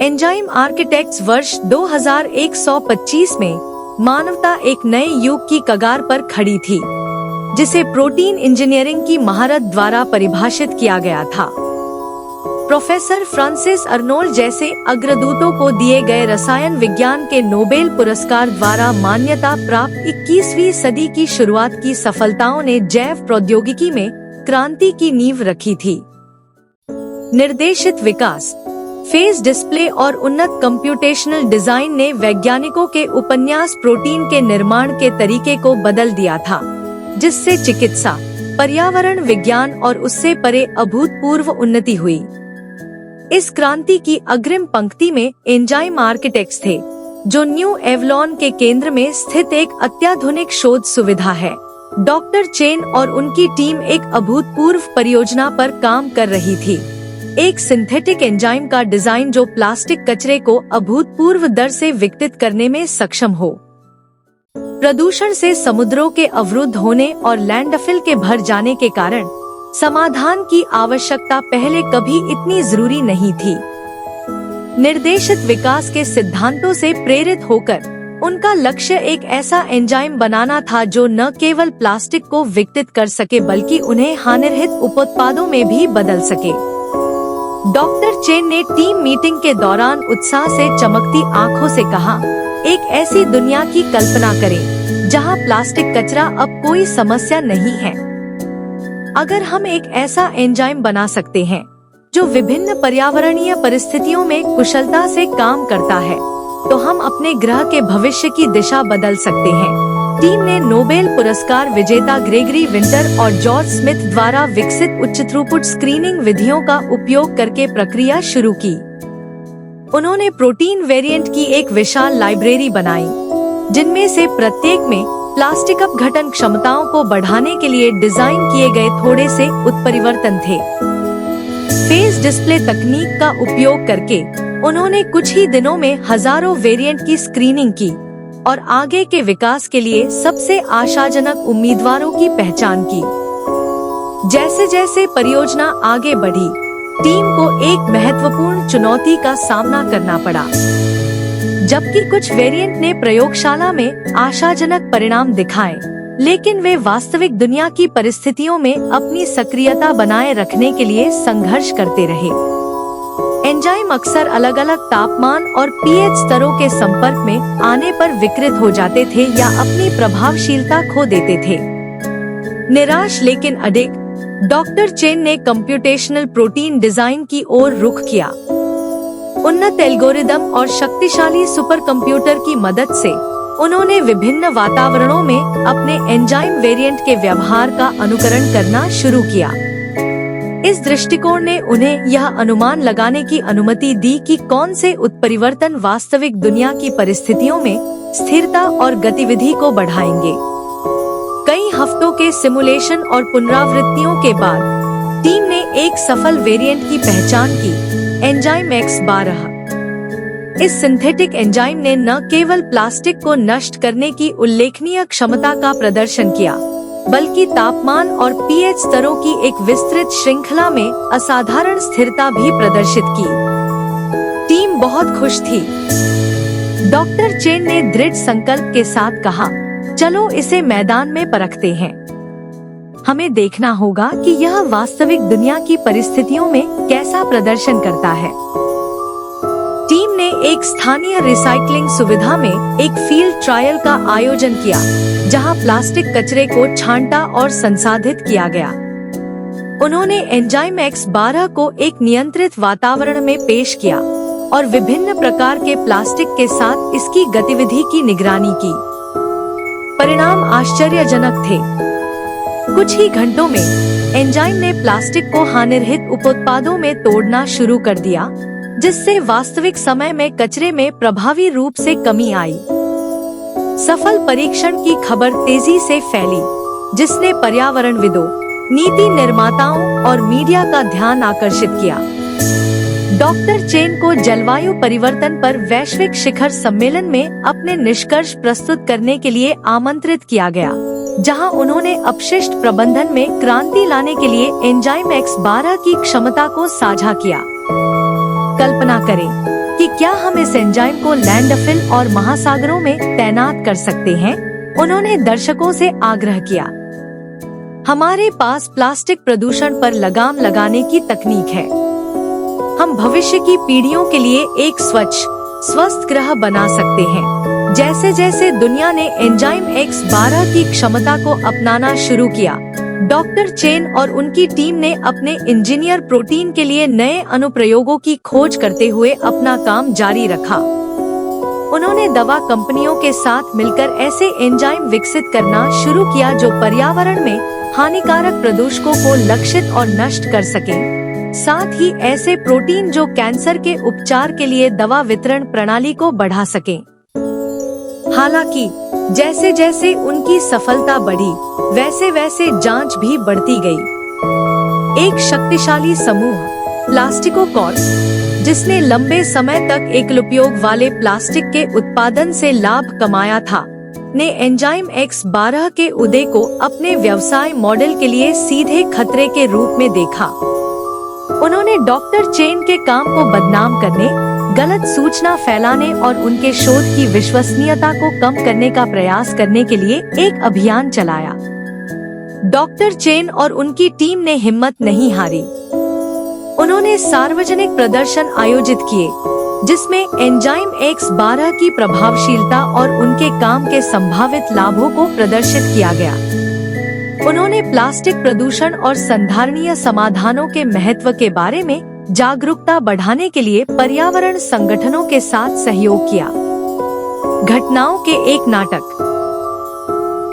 Enzyme architects वर्ष 2125 में मानवता एक नए युग की कगार पर खड़ी थी, जिसे प्रोटीन इंजीनियरिंग की महारत द्वारा परिभाषित किया गया था। प्रोफेसर फ्रांसिस अर्नोल्ड जैसे अग्रदूतों को दिए गए रसायन विज्ञान के नोबेल पुरस्कार द्वारा मान्यता प्राप्त 21वीं सदी की शुरुआत की सफलताओं ने जैव प्रौद्योगिकी में क्रांति की नींव रखी थी। निर्देशित विकास, फेज डिस्प्ले और उन्नत कंप्यूटेशनल डिजाइन ने वैज्ञानिकों के उपन्यास प्रोटीन के निर्माण के तरीके को बदल दिया था, जिससे चिकित्सा, पर्यावरण विज्ञान और उससे परे अभूतपूर्व उन्नति हुई। इस क्रांति की अग्रिम पंक्ति में एंजाइम आर्किटेक्ट्स थे, जो न्यू एवलॉन के केंद्र में स्थित एक अत्याधुनिक शोध सुविधा है। डॉक्टर चेन और उनकी टीम एक अभूतपूर्व परियोजना पर काम कर रही थी, एक सिंथेटिक एंजाइम का डिजाइन जो प्लास्टिक कचरे को अभूतपूर्व दर से विघटित करने में सक्षम हो। प्रदूषण से समुद्रों के अवरुद्ध होने और लैंडफिल के भर जाने के कारण समाधान की आवश्यकता पहले कभी इतनी जरूरी नहीं थी। निर्देशित विकास के सिद्धांतों से प्रेरित होकर उनका लक्ष्य एक ऐसा एंजाइम बनाना था जो न केवल प्लास्टिक को विघटित कर सके बल्कि उन्हें हानिरहित उपोत्पादों में भी बदल सके। डॉक्टर चेन ने टीम मीटिंग के दौरान उत्साह से चमकती आंखों से कहा, एक ऐसी दुनिया की कल्पना करें जहां प्लास्टिक कचरा अब कोई समस्या नहीं है। अगर हम एक ऐसा एंजाइम बना सकते हैं जो विभिन्न पर्यावरणीय परिस्थितियों में कुशलता से काम करता है, तो हम अपने ग्रह के भविष्य की दिशा बदल सकते हैं। टीम ने नोबेल पुरस्कार विजेता ग्रेगरी विंटर और जॉर्ज स्मिथ द्वारा विकसित उच्च थ्रूपुट स्क्रीनिंग विधियों का उपयोग करके प्रक्रिया शुरू की। उन्होंने प्रोटीन वेरिएंट की एक विशाल लाइब्रेरी बनाई, जिनमें से प्रत्येक में प्लास्टिक अपघटन क्षमताओं को बढ़ाने के लिए डिजाइन किए गए थोड़े से उत्परिवर्तन थे। फेज डिस्प्ले तकनीक का उपयोग करके उन्होंने कुछ ही दिनों में हजारों वेरिएंट की स्क्रीनिंग की और आगे के विकास के लिए सबसे आशाजनक उम्मीदवारों की पहचान की। जैसे जैसे परियोजना आगे बढ़ी, टीम को एक महत्वपूर्ण चुनौती का सामना करना पड़ा। जबकि कुछ वेरिएंट ने प्रयोगशाला में आशाजनक परिणाम दिखाए, लेकिन वे वास्तविक दुनिया की परिस्थितियों में अपनी सक्रियता बनाए रखने के लिए संघर्ष करते रहे। एंजाइम अक्सर अलग अलग तापमान और पीएच स्तरों के संपर्क में आने पर विकृत हो जाते थे या अपनी प्रभावशीलता खो देते थे। निराश लेकिन अडिग, डॉक्टर चेन ने कंप्यूटेशनल प्रोटीन डिजाइन की ओर रुख किया। उन्नत एल्गोरिदम और शक्तिशाली सुपर कंप्यूटर की मदद से उन्होंने विभिन्न वातावरणों में अपने एंजाइम वेरिएंट के व्यवहार का अनुकरण करना शुरू किया। इस दृष्टिकोण ने उन्हें यह अनुमान लगाने की अनुमति दी कि कौन से उत्परिवर्तन वास्तविक दुनिया की परिस्थितियों में स्थिरता और गतिविधि को बढ़ाएंगे। कई हफ्तों के सिमुलेशन और पुनरावृत्तियों के बाद टीम ने एक सफल वेरिएंट की पहचान की, एंजाइम X12। इस सिंथेटिक एंजाइम ने न केवल प्लास्टिक को नष्ट करने की उल्लेखनीय क्षमता का प्रदर्शन किया, बल्कि तापमान और पीएच स्तरों की एक विस्तृत श्रृंखला में असाधारण स्थिरता भी प्रदर्शित की। टीम बहुत खुश थी। डॉक्टर चेन ने दृढ़ संकल्प के साथ कहा, चलो इसे मैदान में परखते हैं। हमें देखना होगा कि यह वास्तविक दुनिया की परिस्थितियों में कैसा प्रदर्शन करता है। टीम ने एक स्थानीय रिसाइकलिंग सुविधा में एक फील्ड ट्रायल का आयोजन किया, जहां प्लास्टिक कचरे को छांटा और संसाधित किया गया। उन्होंने एंजाइम X12 को एक नियंत्रित वातावरण में पेश किया और विभिन्न प्रकार के प्लास्टिक के साथ इसकी गतिविधि की निगरानी की। परिणाम आश्चर्यजनक थे। कुछ ही घंटों में एंजाइम ने प्लास्टिक को हानिरहित उपोत्पादों में तोड़ना शुरू कर दिया, जिससे वास्तविक समय में कचरे में प्रभावी रूप से कमी आई। सफल परीक्षण की खबर तेजी से फैली, जिसने पर्यावरणविदों, नीति निर्माताओं और मीडिया का ध्यान आकर्षित किया। डॉक्टर चेन को जलवायु परिवर्तन पर वैश्विक शिखर सम्मेलन में अपने निष्कर्ष प्रस्तुत करने के लिए आमंत्रित किया गया, जहां उन्होंने अपशिष्ट प्रबंधन में क्रांति लाने के लिए एंजाइम X12 की क्षमता को साझा किया। कल्पना करें कि क्या हम इस एंजाइम को लैंडफिल और महासागरों में तैनात कर सकते हैं? उन्होंने दर्शकों से आग्रह किया। हमारे पास प्लास्टिक प्रदूषण पर लगाम लगाने की तकनीक है। हम भविष्य की पीढ़ियों के लिए एक स्वच्छ, स्वस्थ ग्रह बना सकते हैं। जैसे जैसे दुनिया ने एंजाइम X12 की क्षमता को अपनाना शुरू किया, डॉक्टर चेन और उनकी टीम ने अपने इंजीनियर प्रोटीन के लिए नए अनुप्रयोगों की खोज करते हुए अपना काम जारी रखा। उन्होंने दवा कंपनियों के साथ मिलकर ऐसे एंजाइम विकसित करना शुरू किया जो पर्यावरण में हानिकारक प्रदूषकों को लक्षित और नष्ट कर सकें। साथ ही ऐसे प्रोटीन जो कैंसर के उपचार के लिए दवा वितरण प्रणाली को बढ़ा सकें। हालांकि जैसे जैसे उनकी सफलता बढ़ी, वैसे वैसे जांच भी बढ़ती गई। एक शक्तिशाली समूह, प्लास्टिको कॉर्प, जिसने लंबे समय तक एकल उपयोग वाले प्लास्टिक के उत्पादन से लाभ कमाया था, ने एंजाइम X12 के उदय को अपने व्यवसाय मॉडल के लिए सीधे खतरे के रूप में देखा। उन्होंने डॉक्टर चेन के काम को बदनाम करने, गलत सूचना फैलाने और उनके शोध की विश्वसनीयता को कम करने का प्रयास करने के लिए एक अभियान चलाया। डॉक्टर चेन और उनकी टीम ने हिम्मत नहीं हारी। उन्होंने सार्वजनिक प्रदर्शन आयोजित किए, जिसमें एंजाइम X12 की प्रभावशीलता और उनके काम के संभावित लाभों को प्रदर्शित किया गया। उन्होंने प्लास्टिक प्रदूषण और संधारणीय समाधानों के महत्व के बारे में जागरूकता बढ़ाने के लिए पर्यावरण संगठनों के साथ सहयोग किया। घटनाओं के एक नाटक।